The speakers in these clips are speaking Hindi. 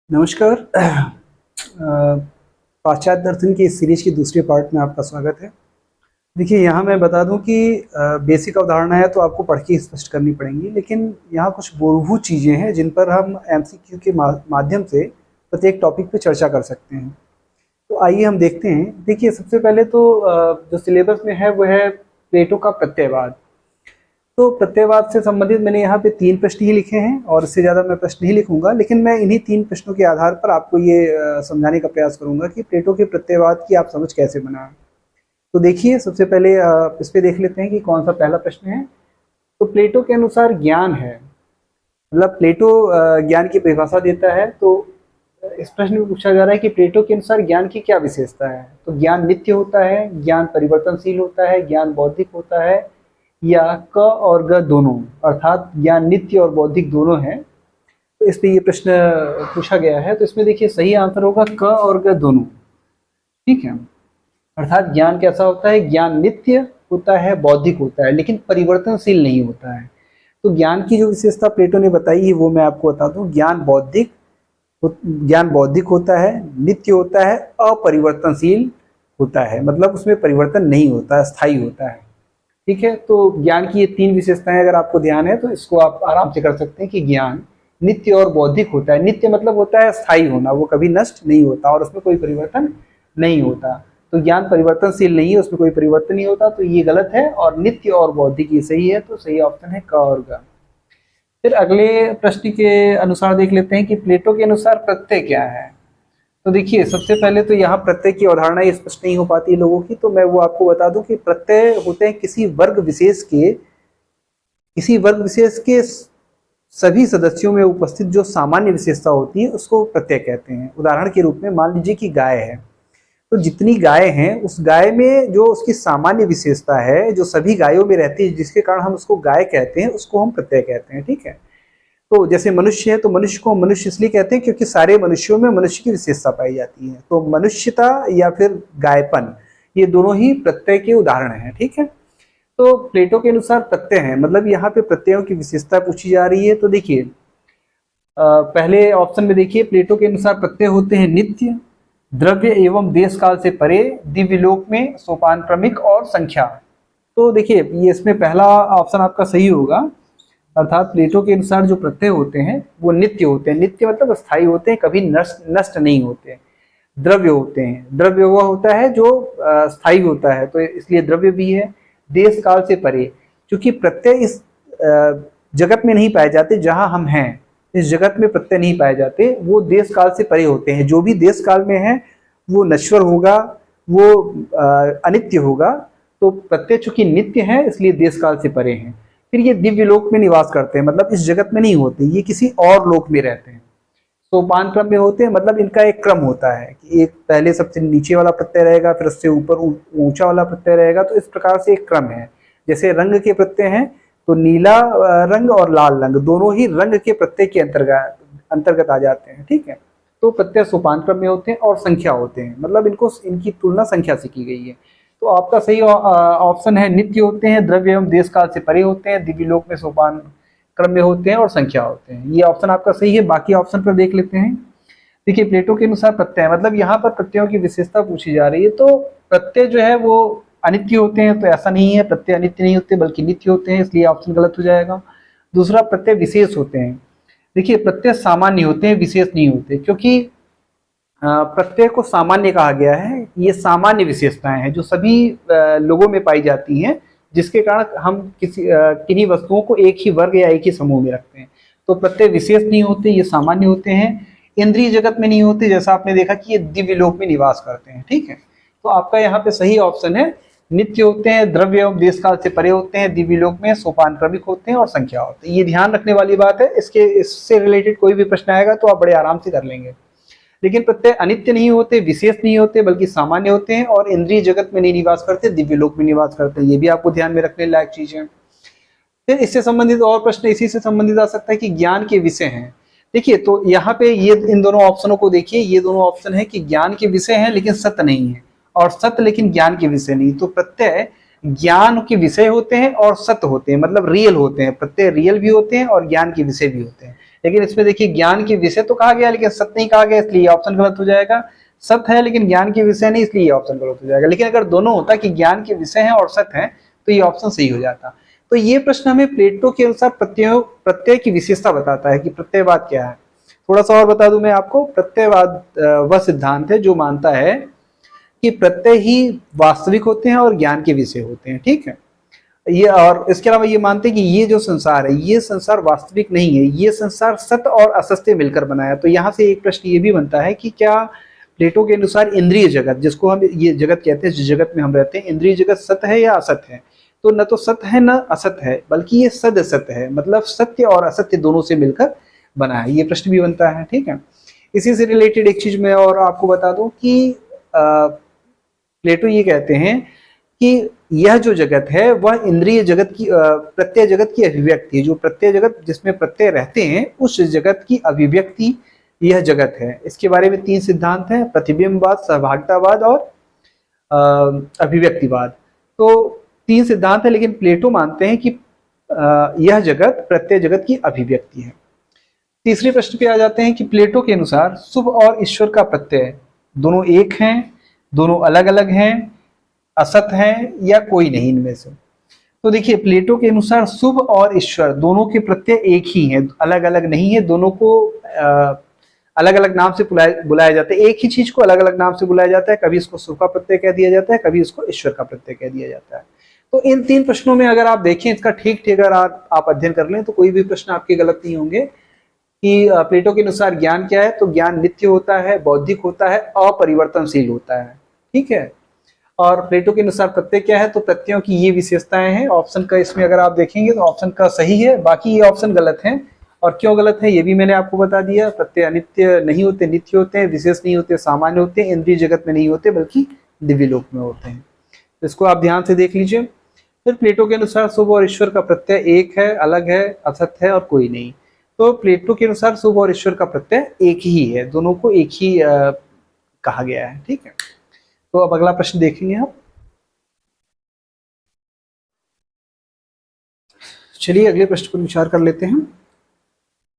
नमस्कार। पाश्चात्य दर्शन की इस सीरीज की दूसरे पार्ट में आपका स्वागत है। देखिए, यहाँ मैं बता दूं कि बेसिक अवधारणा है तो आपको पढ़ के स्पष्ट करनी पड़ेंगी, लेकिन यहाँ कुछ मूलभूत चीज़ें हैं जिन पर हम एमसीक्यू के माध्यम से प्रत्येक टॉपिक पे चर्चा कर सकते हैं। तो आइए हम देखते हैं। देखिए, सबसे पहले तो जो सिलेबस में है वो है प्लेटो का प्रत्ययवाद। तो प्रत्ययवाद से संबंधित मैंने यहाँ पे 3 प्रश्न ही लिखे हैं और इससे ज़्यादा मैं प्रश्न नहीं लिखूंगा, लेकिन मैं इन्हीं 3 प्रश्नों के आधार पर आपको ये समझाने का प्रयास करूंगा कि प्लेटो के प्रत्ययवाद की आप समझ कैसे बनाएं। तो देखिए, सबसे पहले इस पे देख लेते हैं कि कौन सा पहला प्रश्न है। तो प्लेटो के अनुसार ज्ञान है, मतलब प्लेटो ज्ञान की परिभाषा देता है। तो इस प्रश्न में पूछा जा रहा है कि प्लेटो के अनुसार ज्ञान की क्या विशेषता है। तो ज्ञान नित्य होता है, ज्ञान परिवर्तनशील होता है, ज्ञान बौद्धिक होता है, या क और ग दोनों, अर्थात ज्ञान नित्य और बौद्धिक दोनों हैं। तो इस पे ये प्रश्न पूछा गया है। तो इसमें देखिए सही आंसर होगा क और ग दोनों। ठीक है, अर्थात ज्ञान कैसा होता है, ज्ञान नित्य होता है, बौद्धिक होता है, लेकिन परिवर्तनशील नहीं होता है। तो ज्ञान की जो विशेषता प्लेटो ने बताई है वो मैं आपको बता दूं। ज्ञान बौद्धिक होता है, नित्य होता है, अपरिवर्तनशील होता है, मतलब उसमें परिवर्तन नहीं होता है, स्थायी होता है। ठीक है, तो ज्ञान की ये 3 विशेषताएं अगर आपको ध्यान है तो इसको आप आराम से कर सकते हैं कि ज्ञान नित्य और बौद्धिक होता है। नित्य मतलब होता है स्थायी होना, वो कभी नष्ट नहीं होता और उसमें कोई परिवर्तन नहीं होता। तो ज्ञान परिवर्तनशील नहीं है, उसमें कोई परिवर्तन नहीं होता, तो ये गलत है। और नित्य और बौद्धिक ये सही है, तो सही ऑप्शन है क और ग। फिर अगले प्रश्न के अनुसार देख लेते हैं कि प्लेटो के अनुसार प्रत्यय क्या है। तो देखिए, सबसे पहले तो यहाँ प्रत्यय की अवधारणा स्पष्ट नहीं हो पाती है लोगों की, तो मैं वो आपको बता दूं कि प्रत्यय होते हैं किसी वर्ग विशेष के सभी सदस्यों में उपस्थित जो सामान्य विशेषता होती है उसको प्रत्यय कहते हैं। उदाहरण के रूप में मान लीजिए कि गाय है, तो जितनी गाय हैं उस गाय में जो उसकी सामान्य विशेषता है जो सभी गायों में रहती है, जिसके कारण हम उसको गाय कहते हैं, उसको हम प्रत्यय कहते हैं। ठीक है, तो जैसे मनुष्य है तो मनुष्य को मनुष्य इसलिए कहते हैं क्योंकि सारे मनुष्यों में मनुष्य की विशेषता पाई जाती है। तो मनुष्यता या फिर गायपन, ये दोनों ही प्रत्यय के उदाहरण हैं। ठीक है, तो प्लेटो के अनुसार प्रत्यय है, मतलब यहाँ पे प्रत्ययों की विशेषता पूछी जा रही है। तो देखिए, पहले ऑप्शन में देखिए, प्लेटो के अनुसार प्रत्यय होते हैं नित्य, द्रव्य एवं देश काल से परे, दिव्यलोक में, सोपान क्रमिक और संख्या। तो देखिए, ये इसमें पहला ऑप्शन आपका सही होगा, अर्थात प्लेटो के अनुसार जो प्रत्यय होते हैं वो नित्य होते हैं। नित्य मतलब स्थायी होते हैं, कभी नष्ट नहीं होते। द्रव्य होते हैं, द्रव्य वो होता है जो स्थायी होता है, तो इसलिए द्रव्य भी है। देश काल से परे, क्योंकि प्रत्यय इस जगत में नहीं पाए जाते जहां हम हैं, इस जगत में प्रत्यय नहीं पाए जाते, वो देश काल से परे होते हैं। जो भी देश काल में है वो नश्वर होगा, वो अनित्य होगा। तो प्रत्यय चूंकि नित्य है इसलिए देश काल से परे हैं। फिर ये दिव्य लोक में निवास करते हैं, मतलब इस जगत में नहीं होते, ये किसी और लोक में रहते हैं। सोपान क्रम में होते हैं, मतलब इनका एक क्रम होता है कि एक पहले सबसे नीचे वाला प्रत्यय रहेगा, फिर उससे ऊपर ऊंचा वाला प्रत्यय रहेगा। तो इस प्रकार से एक क्रम है। जैसे रंग के प्रत्यय हैं तो नीला रंग और लाल रंग दोनों ही रंग के प्रत्यय के अंतर्गत आ जाते हैं। ठीक है, तो प्रत्यय सोपान क्रम में होते हैं और संख्या होते हैं, मतलब इनकी तुलना संख्या से की गई है। तो आपका सही ऑप्शन है नित्य होते हैं, द्रव्य एवं देश काल से परे होते हैं, दिव्यलोक में सोपान क्रम में होते हैं और संख्या होते हैं। ये ऑप्शन आपका सही है। बाकी ऑप्शन पर देख लेते हैं। देखिए, प्लेटो के अनुसार प्रत्यय, मतलब यहाँ पर प्रत्ययों की विशेषता पूछी जा रही है। तो प्रत्यय जो है वो अनित्य होते हैं, तो ऐसा नहीं है, प्रत्यय अनित्य नहीं होते बल्कि नित्य होते हैं, इसलिए ऑप्शन गलत हो जाएगा। दूसरा, प्रत्यय विशेष होते हैं। देखिए, प्रत्यय सामान्य होते हैं, विशेष नहीं होते, क्योंकि प्रत्यय को सामान्य कहा गया है। ये सामान्य विशेषताएं हैं जो सभी लोगों में पाई जाती हैं, जिसके कारण हम किन्हीं वस्तुओं को एक ही वर्ग या एक ही समूह में रखते हैं। तो प्रत्यय विशेष नहीं होते, ये सामान्य होते हैं। इंद्रिय जगत में नहीं होते, जैसा आपने देखा कि ये दिव्य लोक में निवास करते हैं। ठीक है, तो आपका यहाँ पे सही ऑप्शन है नित्य होते हैं, द्रव्य एवं देश काल से परे होते हैं, दिव्य लोक में, सोपान क्रमिक होते हैं और संख्या होते हैं। ये ध्यान रखने वाली बात है। इससे रिलेटेड कोई भी प्रश्न आएगा तो आप बड़े आराम से कर लेंगे। लेकिन प्रत्यय अनित्य नहीं होते, विशेष नहीं होते, बल्कि सामान्य होते हैं और इंद्रिय जगत में नहीं निवास करते, दिव्य लोक में निवास करते हैं। ये भी आपको ध्यान में रखने लायक चीज है। फिर इससे संबंधित और प्रश्न इसी से संबंधित आ सकता है कि ज्ञान के विषय हैं। देखिए, तो यहाँ पे ये इन दोनों ऑप्शनों को देखिए, ये दोनों ऑप्शन है कि ज्ञान के विषय हैं लेकिन सत्य नहीं है, और सत्य लेकिन ज्ञान के विषय नहीं। तो प्रत्यय ज्ञान के विषय होते हैं और सत्य होते हैं, मतलब रियल होते हैं। प्रत्यय रियल भी होते हैं और ज्ञान के विषय भी होते हैं। लेकिन इसमें देखिए ज्ञान के विषय तो कहा गया लेकिन सत्य नहीं कहा गया, इसलिए ऑप्शन गलत हो जाएगा। सत्य है लेकिन ज्ञान के विषय नहीं, इसलिए ऑप्शन गलत हो जाएगा। लेकिन अगर दोनों होता कि ज्ञान के विषय है और सत्य है तो ये ऑप्शन सही हो जाता। तो ये प्रश्न हमें प्लेटो के अनुसार प्रत्यय की विशेषता बताता है कि प्रत्ययवाद क्या है। थोड़ा सा और बता दूं मैं आपको, प्रत्ययवाद वह सिद्धांत है जो मानता है कि प्रत्यय ही वास्तविक होते हैं और ज्ञान के विषय होते हैं, ठीक है। ये और इसके अलावा ये मानते हैं कि ये जो संसार है ये संसार वास्तविक नहीं है, ये संसार सत्य और असत्य मिलकर बनाया। तो यहाँ से एक प्रश्न ये भी बनता है कि क्या प्लेटो के अनुसार इंद्रिय जगत, जिसको हम ये जगत कहते हैं, जिस जगत में हम रहते हैं, इंद्रिय जगत सत्य है या असत्य है? तो न तो सत्य है न असत्य है, बल्कि ये सद सत्य है, मतलब सत्य और असत्य दोनों से मिलकर बना है। ये प्रश्न भी बनता है, ठीक है। इसी से रिलेटेड एक चीज मैं और आपको बता दूं कि प्लेटो ये कहते हैं कि यह जो जगत है वह इंद्रिय जगत की प्रत्यय जगत की अभिव्यक्ति है। जो प्रत्यय जगत जिसमें प्रत्यय रहते हैं उस जगत की अभिव्यक्ति यह जगत है। इसके बारे में 3 सिद्धांत हैं, प्रतिबिंबवाद, सहभागितावाद और अभिव्यक्तिवाद। तो 3 सिद्धांत है, लेकिन प्लेटो मानते हैं कि यह जगत प्रत्यय जगत की अभिव्यक्ति है। तीसरे प्रश्न पे आ जाते हैं कि प्लेटो के अनुसार शुभ और ईश्वर का प्रत्यय दोनों एक हैं, दोनों अलग अलग हैं, असत हैं या कोई नहीं इनमें से? तो देखिए प्लेटो के अनुसार शुभ और ईश्वर दोनों के प्रत्यय एक ही हैं, अलग अलग नहीं है। दोनों को अलग अलग नाम से बुलाया जाता है, एक ही चीज को अलग अलग नाम से बुलाया जाता है। कभी इसको शुभ का प्रत्यय कह दिया जाता है, कभी इसको ईश्वर का प्रत्यय कह दिया जाता है। तो इन 3 प्रश्नों में अगर आप देखें, इसका ठीक ठीक अगर आप अध्ययन कर लें तो कोई भी प्रश्न आपके गलत नहीं होंगे। कि प्लेटो के अनुसार ज्ञान क्या है, तो ज्ञान नित्य होता है, बौद्धिक होता है, अपरिवर्तनशील होता है, ठीक है। और प्लेटो के अनुसार प्रत्यय क्या है, तो प्रत्ययों की ये विशेषताएं हैं। ऑप्शन का इसमें अगर आप देखेंगे तो ऑप्शन का सही है, बाकी ये ऑप्शन गलत हैं। और क्यों गलत है ये भी मैंने आपको बता दिया। प्रत्यय अनित्य नहीं होते, नित्य होते हैं, विशेष नहीं होते, सामान्य होते हैं, इंद्रिय जगत में नहीं होते बल्कि दिव्य लोक में होते हैं। तो इसको आप ध्यान से देख लीजिए। फिर प्लेटो के अनुसार शुभ और ईश्वर का प्रत्यय एक है, अलग है, असत्य है और कोई नहीं। तो प्लेटो के अनुसार शुभ और ईश्वर का प्रत्यय एक ही है, दोनों को एक ही कहा गया है, ठीक है। तो अब अगला प्रश्न देखेंगे आप। चलिए अगले प्रश्न पर विचार कर लेते हैं।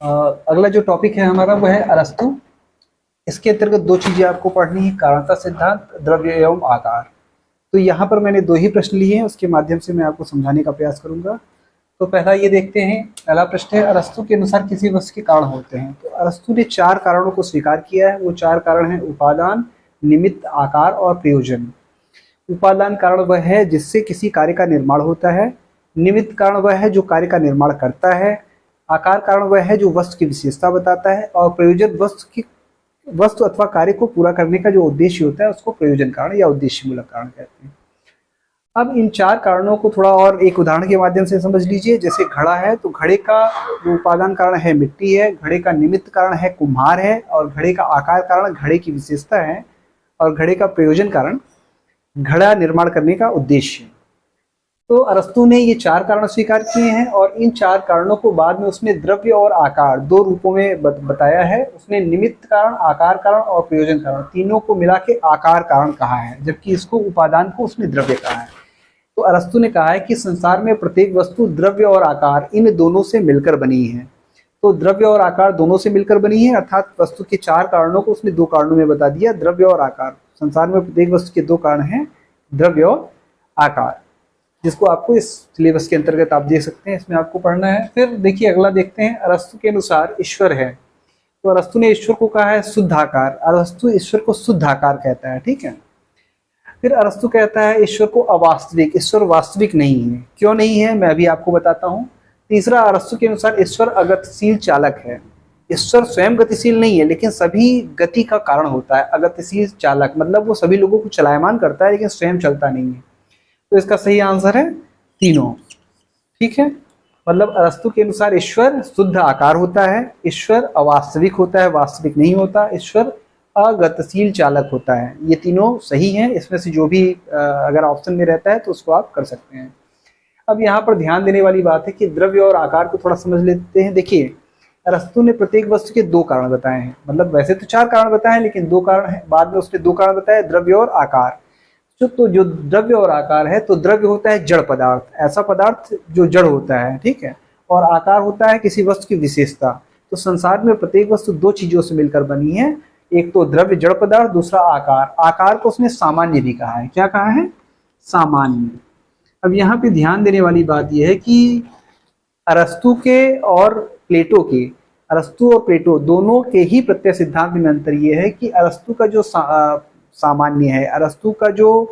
अगला जो टॉपिक है हमारा वह है अरस्तु। इसके अंतर्गत 2 चीजें आपको पढ़नी है, कारणता सिद्धांत, द्रव्य एवं आकार। तो यहाँ पर मैंने 2 ही प्रश्न लिए हैं, उसके माध्यम से मैं आपको समझाने का प्रयास करूंगा। तो पहला ये देखते हैं, पहला प्रश्न है अरस्तु के अनुसार किसी वस्तु के कारण होते हैं। तो अरस्तु ने 4 कारणों को स्वीकार किया है। वो 4 कारण हैं उपादान, निमित्त, आकार और प्रयोजन। उपादान कारण वह है जिससे किसी कार्य का निर्माण होता है। निमित्त कारण वह है जो कार्य का निर्माण करता है। आकार कारण वह है जो वस्तु की विशेषता बताता है। और प्रयोजन वस्तु अथवा कार्य को पूरा करने का जो उद्देश्य होता है उसको प्रयोजन कारण या उद्देश्य मूलक कारण कहते हैं। अब इन 4 कारणों को थोड़ा और एक उदाहरण के माध्यम से समझ लीजिए। जैसे घड़ा है, तो घड़े का जो उपादान कारण है मिट्टी है, घड़े का निमित्त कारण है कुम्हार है, और घड़े का आकार कारण घड़े की विशेषता है, और घड़े का प्रयोजन कारण घड़ा निर्माण करने का उद्देश्य। तो अरस्तु ने ये 4 कारण स्वीकार किए हैं और इन 4 कारणों को बाद में उसने द्रव्य और आकार 2 रूपों में बताया है। उसने निमित्त कारण, आकार कारण और प्रयोजन कारण तीनों को मिला के आकार कारण कहा है, जबकि इसको उपादान को उसने द्रव्य कहा है। तो अरस्तु ने कहा है कि संसार में प्रत्येक वस्तु द्रव्य और आकार इन दोनों से मिलकर बनी है। तो द्रव्य और आकार दोनों से मिलकर बनी है, अर्थात वस्तु के 4 कारणों को उसने 2 कारणों में बता दिया, द्रव्य और आकार। संसार में प्रत्येक वस्तु के 2 कारण हैं, द्रव्य और आकार, जिसको आपको इस सिलेबस के अंतर्गत आप देख सकते हैं, इसमें आपको पढ़ना है। फिर देखिए अगला देखते हैं, अरस्तु के अनुसार ईश्वर है। तो अरस्तु ने ईश्वर को कहा है शुद्ध आकार। अरस्तु ईश्वर को शुद्ध आकार कहता है, ठीक है। फिर अरस्तु कहता है ईश्वर को अवास्तविक, ईश्वर वास्तविक नहीं है। क्यों नहीं है मैं अभी आपको बताता हूँ। तीसरा, अरस्तु के अनुसार ईश्वर अगतिशील चालक है। ईश्वर स्वयं गतिशील नहीं है लेकिन सभी गति का कारण होता है। अगतिशील चालक मतलब वो सभी लोगों को चलायमान करता है लेकिन स्वयं चलता नहीं है। तो इसका सही आंसर है तीनों, ठीक है। मतलब अरस्तु के अनुसार ईश्वर शुद्ध आकार होता है, ईश्वर अवास्तविक होता है, वास्तविक नहीं होता, ईश्वर अगतिशील चालक होता है। ये तीनों सही हैं। इसमें से जो भी अगर ऑप्शन में रहता है तो उसको आप कर सकते हैं। अब यहाँ पर ध्यान देने वाली बात है कि द्रव्य और आकार को थोड़ा समझ लेते हैं। देखिए अरस्तु ने प्रत्येक वस्तु के 2 कारण बताए हैं, मतलब वैसे तो 4 कारण बताए हैं लेकिन 2 कारण है, बाद में उसने 2 कारण बताए, द्रव्य और आकार। तो जो द्रव्य और आकार है, तो द्रव्य होता है जड़ पदार्थ, ऐसा पदार्थ जो जड़ होता है, ठीक है। और आकार होता है किसी वस्तु की विशेषता। तो संसार में प्रत्येक वस्तु दो चीजों से मिलकर बनी है, एक तो द्रव्य जड़ पदार्थ, दूसरा आकार। आकार को उसने सामान्य भी कहा है। क्या कहा है? सामान्य। अब यहाँ पे ध्यान देने वाली बात यह है कि अरस्तु के और प्लेटो के, अरस्तु और प्लेटो दोनों के ही प्रत्यय सिद्धांत में अंतर यह है कि अरस्तु का जो सामान्य है, अरस्तु का जो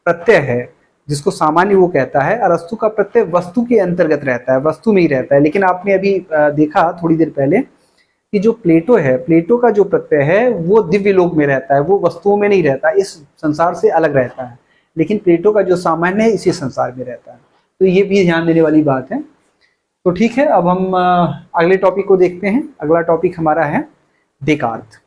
प्रत्यय है जिसको सामान्य वो कहता है, अरस्तु का प्रत्यय वस्तु के अंतर्गत रहता है, वस्तु में ही रहता है। लेकिन आपने अभी देखा थोड़ी देर पहले कि जो प्लेटो है, प्लेटो का जो प्रत्यय है वो दिव्य लोक में रहता है, वो वस्तुओं में नहीं रहता, इस संसार से अलग रहता है। लेकिन प्लेटो का जो सामान्य है इसी संसार में रहता है। तो ये भी ध्यान देने वाली बात है। तो ठीक है, अब हम अगले टॉपिक को देखते हैं। अगला टॉपिक हमारा है डेकार्त।